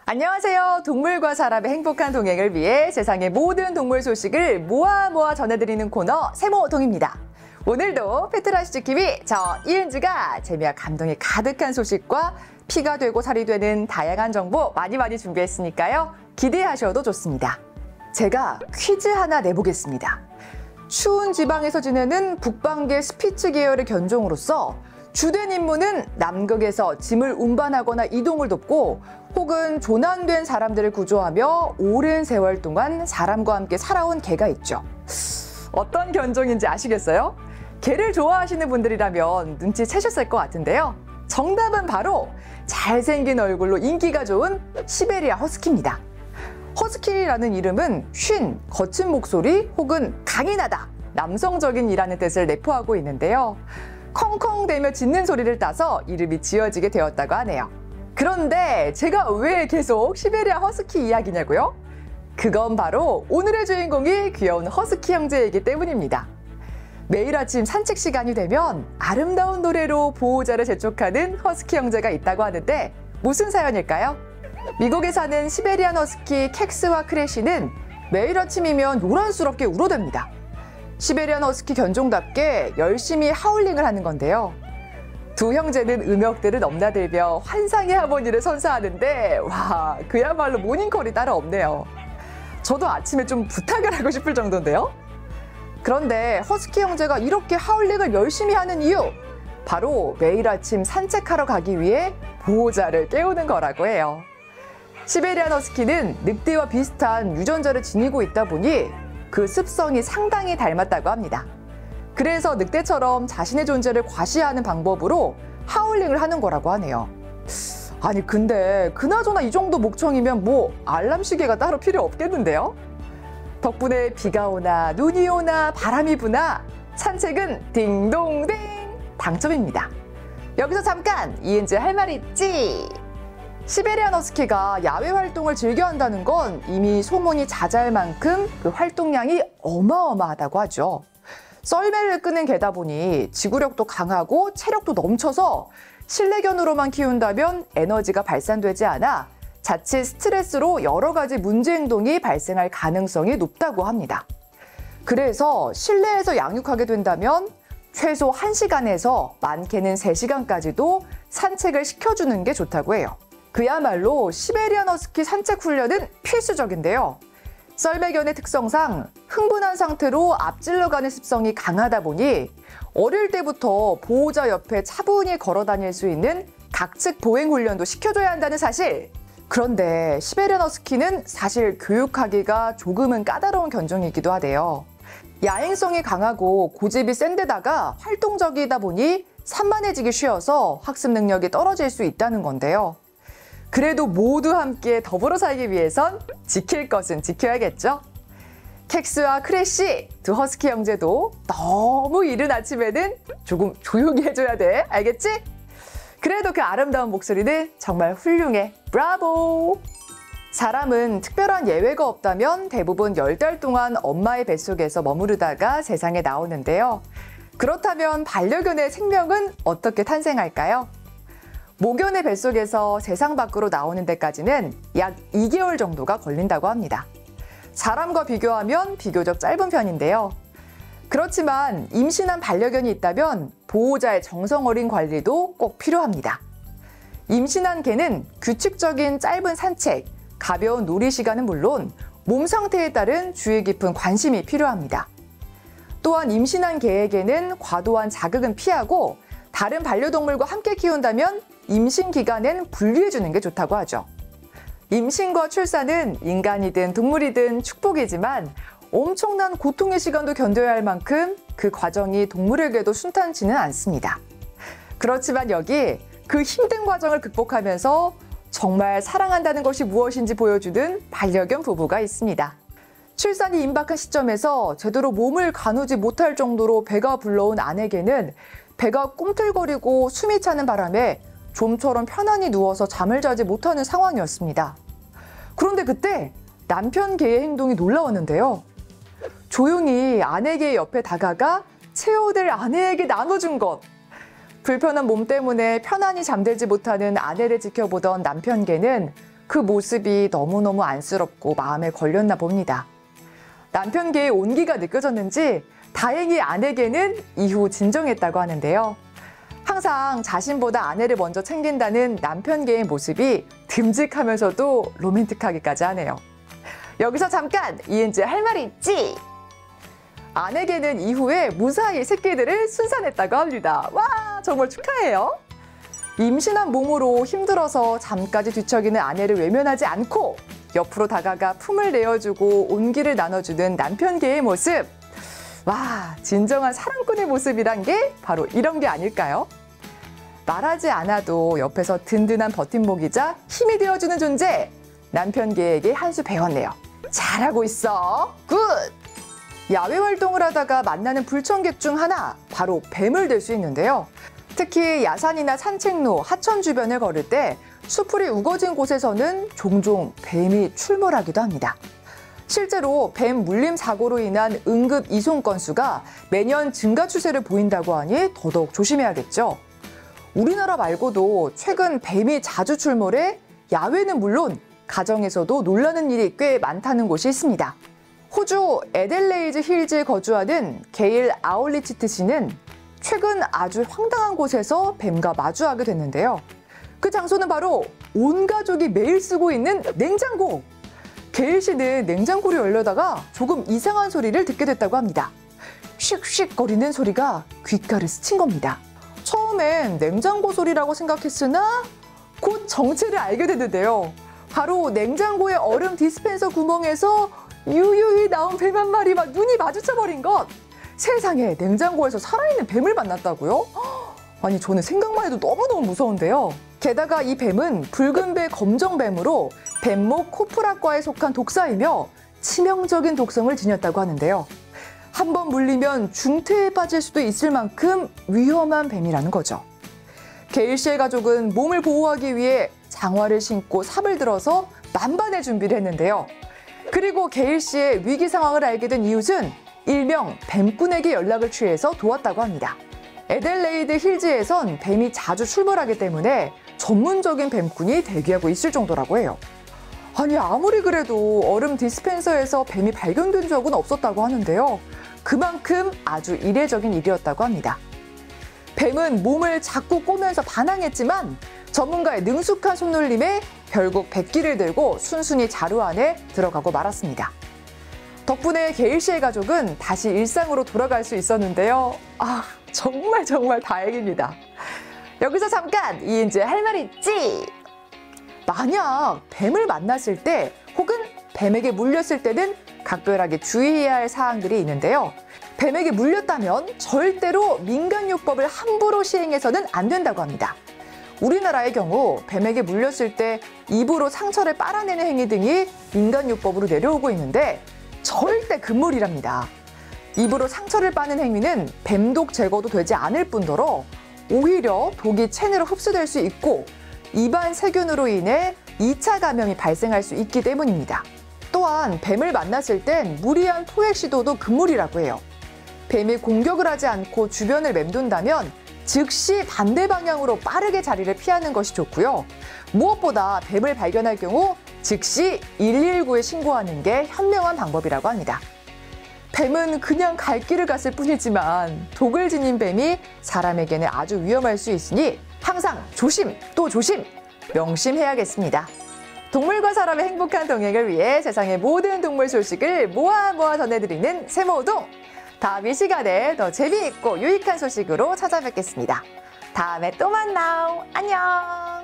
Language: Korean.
안녕하세요. 동물과 사람의 행복한 동행을 위해 세상의 모든 동물 소식을 모아 전해드리는 코너 세모동입니다. 오늘도 페트라시즈 저 이은지가 재미와 감동이 가득한 소식과 피가 되고 살이 되는 다양한 정보 많이 준비했으니까요. 기대하셔도 좋습니다. 제가 퀴즈 하나 내보겠습니다. 추운 지방에서 지내는 북방계 스피츠 계열의 견종으로서 주된 임무는 남극에서 짐을 운반하거나 이동을 돕고 혹은 조난된 사람들을 구조하며 오랜 세월 동안 사람과 함께 살아온 개가 있죠. 어떤 견종인지 아시겠어요? 개를 좋아하시는 분들이라면 눈치채셨을 것 같은데요. 정답은 바로 잘생긴 얼굴로 인기가 좋은 시베리아 허스키입니다. 허스키라는 이름은 쉰, 거친 목소리 혹은 강인하다, 남성적인이라는 뜻을 내포하고 있는데요. 컹컹대며 짖는 소리를 따서 이름이 지어지게 되었다고 하네요. 그런데 제가 왜 계속 시베리아 허스키 이야기냐고요? 그건 바로 오늘의 주인공이 귀여운 허스키 형제이기 때문입니다. 매일 아침 산책 시간이 되면 아름다운 노래로 보호자를 재촉하는 허스키 형제가 있다고 하는데 무슨 사연일까요? 미국에 사는 시베리안 허스키 캑스와 크래쉬는 매일 아침이면 요란스럽게 울어댑니다. 시베리안 허스키 견종답게 열심히 하울링을 하는 건데요. 두 형제는 음역대를 넘나들며 환상의 하모니를 선사하는데 와, 그야말로 모닝콜이 따로 없네요. 저도 아침에 좀 부탁을 하고 싶을 정도인데요. 그런데 허스키 형제가 이렇게 하울링을 열심히 하는 이유, 바로 매일 아침 산책하러 가기 위해 보호자를 깨우는 거라고 해요. 시베리안 허스키는 늑대와 비슷한 유전자를 지니고 있다 보니 그 습성이 상당히 닮았다고 합니다. 그래서 늑대처럼 자신의 존재를 과시하는 방법으로 하울링을 하는 거라고 하네요. 아니 근데 그나저나 이 정도 목청이면 뭐 알람 시계가 따로 필요 없겠는데요? 덕분에 비가 오나 눈이 오나 바람이 부나 산책은 딩동댕 당첨입니다. 여기서 잠깐 이은지 할 말이 있지? 시베리안 허스키가 야외 활동을 즐겨 한다는 건 이미 소문이 자자할 만큼 그 활동량이 어마어마하다고 하죠. 썰매를 끄는 개다 보니 지구력도 강하고 체력도 넘쳐서 실내견으로만 키운다면 에너지가 발산되지 않아 자칫 스트레스로 여러 가지 문제 행동이 발생할 가능성이 높다고 합니다. 그래서 실내에서 양육하게 된다면 최소 1시간에서 많게는 3시간까지도 산책을 시켜주는 게 좋다고 해요. 그야말로 시베리안 허스키 산책 훈련은 필수적인데요. 썰매견의 특성상 흥분한 상태로 앞질러가는 습성이 강하다 보니 어릴 때부터 보호자 옆에 차분히 걸어 다닐 수 있는 각측 보행 훈련도 시켜줘야 한다는 사실. 그런데 시베리안 허스키는 사실 교육하기가 조금은 까다로운 견종이기도 하대요. 야행성이 강하고 고집이 센 데다가 활동적이다 보니 산만해지기 쉬워서 학습 능력이 떨어질 수 있다는 건데요. 그래도 모두 함께 더불어 살기 위해선 지킬 것은 지켜야겠죠? 캑스와 크래쉬, 두 허스키 형제도 너무 이른 아침에는 조금 조용히 해줘야 돼. 알겠지? 그래도 그 아름다운 목소리는 정말 훌륭해. 브라보! 사람은 특별한 예외가 없다면 대부분 10달 동안 엄마의 뱃속에서 머무르다가 세상에 나오는데요. 그렇다면 반려견의 생명은 어떻게 탄생할까요? 모견의 뱃속에서 세상 밖으로 나오는 데까지는 약 2개월 정도가 걸린다고 합니다. 사람과 비교하면 비교적 짧은 편인데요. 그렇지만 임신한 반려견이 있다면 보호자의 정성 어린 관리도 꼭 필요합니다. 임신한 개는 규칙적인 짧은 산책, 가벼운 놀이 시간은 물론 몸 상태에 따른 주의 깊은 관심이 필요합니다. 또한 임신한 개에게는 과도한 자극은 피하고 다른 반려동물과 함께 키운다면 임신 기간엔 분리해주는 게 좋다고 하죠. 임신과 출산은 인간이든 동물이든 축복이지만 엄청난 고통의 시간도 견뎌야 할 만큼 그 과정이 동물에게도 순탄치는 않습니다. 그렇지만 여기 그 힘든 과정을 극복하면서 정말 사랑한다는 것이 무엇인지 보여주는 반려견 부부가 있습니다. 출산이 임박한 시점에서 제대로 몸을 가누지 못할 정도로 배가 불러온 아내에게는 배가 꿈틀거리고 숨이 차는 바람에 좀처럼 편안히 누워서 잠을 자지 못하는 상황이었습니다. 그런데 그때 남편 개의 행동이 놀라웠는데요. 조용히 아내 개의 옆에 다가가 채워댈 아내에게 나눠준 것. 불편한 몸 때문에 편안히 잠들지 못하는 아내를 지켜보던 남편 개는 그 모습이 너무너무 안쓰럽고 마음에 걸렸나 봅니다. 남편계의 온기가 느껴졌는지 다행히 아내계는 이후 진정했다고 하는데요. 항상 자신보다 아내를 먼저 챙긴다는 남편계의 모습이 듬직하면서도 로맨틱하기까지 하네요. 여기서 잠깐 이은지 할 말이 있지? 아내계는 이후에 무사히 새끼들을 순산했다고 합니다. 와, 정말 축하해요. 임신한 몸으로 힘들어서 잠까지 뒤척이는 아내를 외면하지 않고 옆으로 다가가 품을 내어주고 온기를 나눠주는 남편계의 모습. 와, 진정한 사랑꾼의 모습이란 게 바로 이런 게 아닐까요? 말하지 않아도 옆에서 든든한 버팀목이자 힘이 되어주는 존재. 남편계에게 한 수 배웠네요. 잘하고 있어. 굿! 야외 활동을 하다가 만나는 불청객 중 하나, 바로 뱀을 될 수 있는데요. 특히 야산이나 산책로, 하천 주변을 걸을 때 수풀이 우거진 곳에서는 종종 뱀이 출몰하기도 합니다. 실제로 뱀 물림 사고로 인한 응급 이송 건수가 매년 증가 추세를 보인다고 하니 더더욱 조심해야겠죠. 우리나라 말고도 최근 뱀이 자주 출몰해 야외는 물론 가정에서도 놀라는 일이 꽤 많다는 곳이 있습니다. 호주 애델레이드 힐즈에 거주하는 게일 아울리치트 씨는 최근 아주 황당한 곳에서 뱀과 마주하게 됐는데요. 그 장소는 바로 온 가족이 매일 쓰고 있는 냉장고. 게일 씨는 냉장고를 열려다가 조금 이상한 소리를 듣게 됐다고 합니다. 씩씩 거리는 소리가 귓가를 스친 겁니다. 처음엔 냉장고 소리라고 생각했으나 곧 정체를 알게 됐는데요. 바로 냉장고의 얼음 디스펜서 구멍에서 유유히 나온 뱀 한 마리 막 눈이 마주쳐버린 것. 세상에, 냉장고에서 살아있는 뱀을 만났다고요? 아니, 저는 생각만 해도 너무너무 무서운데요. 게다가 이 뱀은 붉은 배 검정뱀으로 뱀목 코프라과에 속한 독사이며 치명적인 독성을 지녔다고 하는데요. 한번 물리면 중태에 빠질 수도 있을 만큼 위험한 뱀이라는 거죠. 게일 씨의 가족은 몸을 보호하기 위해 장화를 신고 삽을 들어서 만반의 준비를 했는데요. 그리고 게일 씨의 위기 상황을 알게 된 이웃은 일명 뱀꾼에게 연락을 취해서 도왔다고 합니다. 애델레이드 힐즈에선 뱀이 자주 출몰하기 때문에 전문적인 뱀꾼이 대기하고 있을 정도라고 해요. 아니, 아무리 그래도 얼음 디스펜서에서 뱀이 발견된 적은 없었다고 하는데요. 그만큼 아주 이례적인 일이었다고 합니다. 뱀은 몸을 자꾸 꼬면서 반항했지만 전문가의 능숙한 손놀림에 결국 백기를 들고 순순히 자루 안에 들어가고 말았습니다. 덕분에 게일 씨의 가족은 다시 일상으로 돌아갈 수 있었는데요. 아, 정말 다행입니다. 여기서 잠깐 이은지의 할 말 있지? 만약 뱀을 만났을 때 혹은 뱀에게 물렸을 때는 각별하게 주의해야 할 사항들이 있는데요. 뱀에게 물렸다면 절대로 민간요법을 함부로 시행해서는 안 된다고 합니다. 우리나라의 경우 뱀에게 물렸을 때 입으로 상처를 빨아내는 행위 등이 민간요법으로 내려오고 있는데 절대 금물이랍니다. 입으로 상처를 빠는 행위는 뱀독 제거도 되지 않을 뿐더러 오히려 독이 체내로 흡수될 수 있고 입안 세균으로 인해 2차 감염이 발생할 수 있기 때문입니다. 또한 뱀을 만났을 땐 무리한 포획 시도도 금물이라고 해요. 뱀이 공격을 하지 않고 주변을 맴돈다면 즉시 반대 방향으로 빠르게 자리를 피하는 것이 좋고요. 무엇보다 뱀을 발견할 경우 즉시 119에 신고하는 게 현명한 방법이라고 합니다. 뱀은 그냥 갈 길을 갔을 뿐이지만 독을 지닌 뱀이 사람에게는 아주 위험할 수 있으니 항상 조심 또 조심, 명심해야겠습니다. 동물과 사람의 행복한 동행을 위해 세상의 모든 동물 소식을 모아 전해드리는 세모동. 다음 이 시간에 더 재미있고 유익한 소식으로 찾아뵙겠습니다. 다음에 또 만나요. 안녕.